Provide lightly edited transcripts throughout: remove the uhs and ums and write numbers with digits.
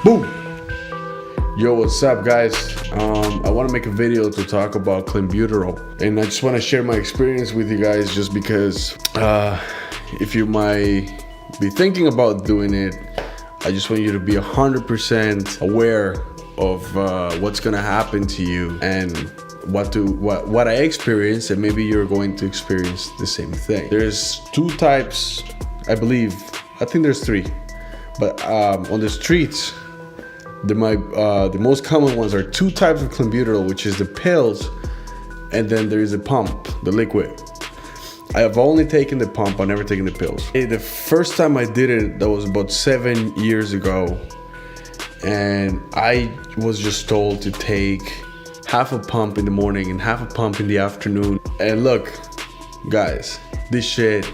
Boom! Yo, what's up, guys? I want to make a video to talk about Clenbuterol, and I just want to share my experience with you guys, just because if you might be thinking about doing it, I just want you to be 100% aware of what's gonna happen to you and what I experienced, and maybe you're going to experience the same thing. There's two types, I think there's three, but on the streets, the most common ones are two types of Clenbuterol, which is the pills, and then there is a pump, the liquid. I have only taken the pump, I've never taken the pills. The first time I did it, that was about 7 years ago, and I was just told to take half a pump in the morning and half a pump in the afternoon. And look, guys, this shit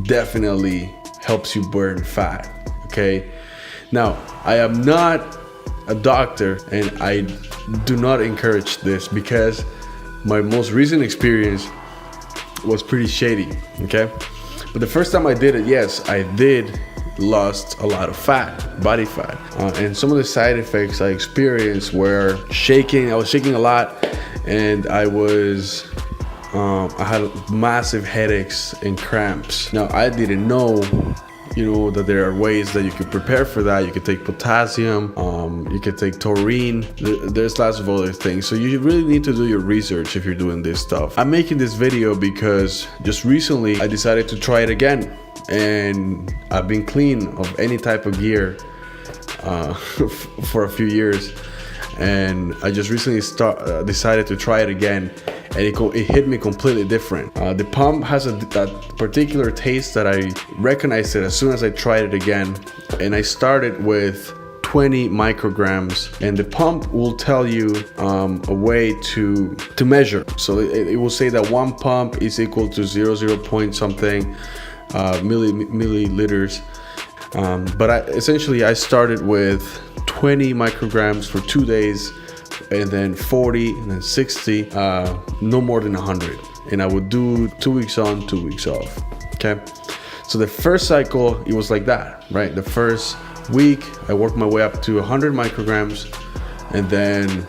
definitely helps you burn fat, okay? Now, I am not a doctor, and I do not encourage this, because my most recent experience was pretty shady, okay? But the first time I did it, yes, I did lost a lot of fat, body fat, and some of the side effects I experienced were shaking. I was shaking a lot, and I had massive headaches and cramps. Now, I didn't know, that there are ways that you could prepare for that. You could take potassium, you could take taurine. There's lots of other things. So you really need to do your research if you're doing this stuff. I'm making this video because just recently I decided to try it again, and I've been clean of any type of gear for a few years, and I just recently decided to try it again, and it hit me completely different. The pump has that particular taste that I recognized it as soon as I tried it again, and I started with 20 micrograms, and the pump will tell you a way to measure. So it will say that one pump is equal to 0 point something milliliters, but essentially I started with 20 micrograms for 2 days, and then 40, and then 60, no more than 100, and I would do 2 weeks on, 2 weeks off. Okay, so the first cycle, it was like that, right? The first week I worked my way up to 100 micrograms, and then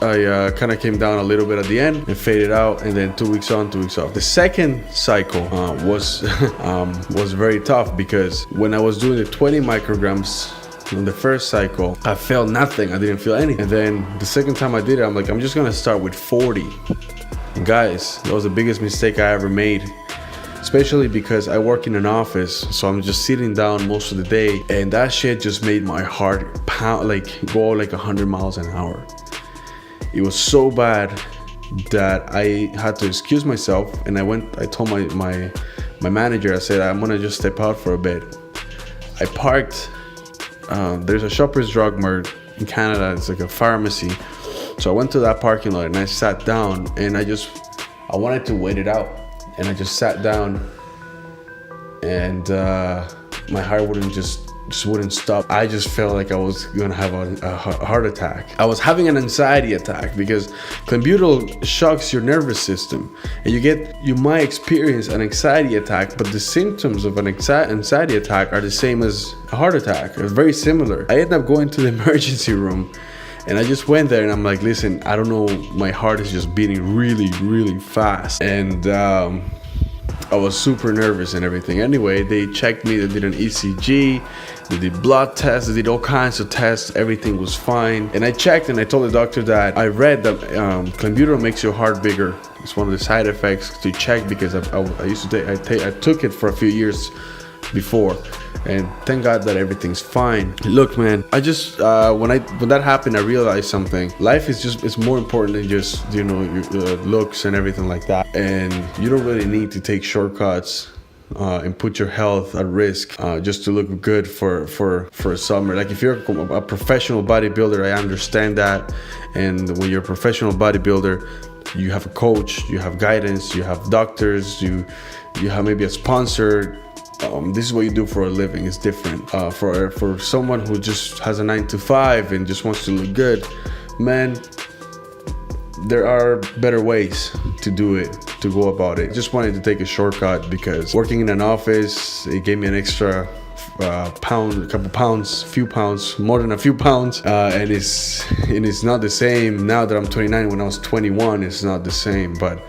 I kind of came down a little bit at the end and faded out, and then 2 weeks on, 2 weeks off. The second cycle was very tough, because when I was doing the 20 micrograms in the first cycle, I felt nothing. I didn't feel anything. And then the second time I did it, I'm like, I'm just gonna start with 40. And guys, that was the biggest mistake I ever made, especially because I work in an office, so I'm just sitting down most of the day, and that shit just made my heart pound, go like 100 miles an hour. It was so bad that I had to excuse myself, and I told my manager, I said, I'm gonna just step out for a bit. I parked, there's a Shoppers Drug Mart in Canada, it's like a pharmacy. So I went to that parking lot and I sat down, and I wanted to wait it out. And I just sat down, and my heart wouldn't stop. I just felt like I was gonna have a heart attack. I was having an anxiety attack, because Clenbuterol shocks your nervous system, and you might experience an anxiety attack, but the symptoms of an anxiety attack are the same as a heart attack. They're very similar. I ended up going to the emergency room, and I just went there, and I'm like, listen, I don't know, my heart is just beating really, really fast. And I was super nervous and everything. Anyway, they checked me, they did an ECG, they did blood tests, they did all kinds of tests, everything was fine. And I checked, and I told the doctor that I read that Clenbuterol makes your heart bigger. It's one of the side effects to check, because I took it for a few years before, and thank God that everything's fine. Look, man, I just when that happened, I realized something. Life it's more important than just your looks and everything like that, and you don't really need to take shortcuts and put your health at risk just to look good for a summer. Like, if you're a professional bodybuilder, I understand that, and when you're a professional bodybuilder, you have a coach, you have guidance, you have doctors, you have maybe a sponsor. This is what you do for a living. It's different. For someone who just has a 9 to 5 and just wants to look good, man, there are better ways to do it, to go about it. Just wanted to take a shortcut because working in an office, it gave me an extra couple pounds, few pounds, more than a few pounds, and it's not the same now that I'm 29. When I was 21, it's not the same. But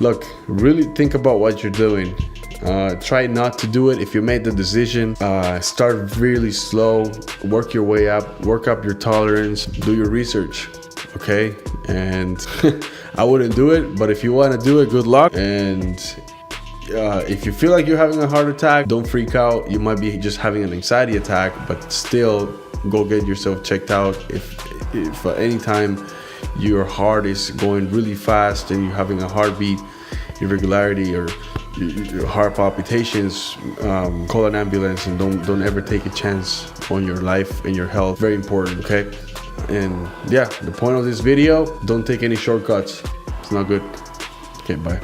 look, really think about what you're doing. Try not to do it. If you made the decision, start really slow, work your way up, work up your tolerance, do your research, okay? And I wouldn't do it, but if you want to do it, good luck. And if you feel like you're having a heart attack, don't freak out. You might be just having an anxiety attack, but still go get yourself checked out. If at any time your heart is going really fast and you're having a heartbeat irregularity or your heart palpitations, call an ambulance, and don't ever take a chance on your life and your health. Very important, okay? And yeah, the point of this video, don't take any shortcuts. It's not good. Okay, bye.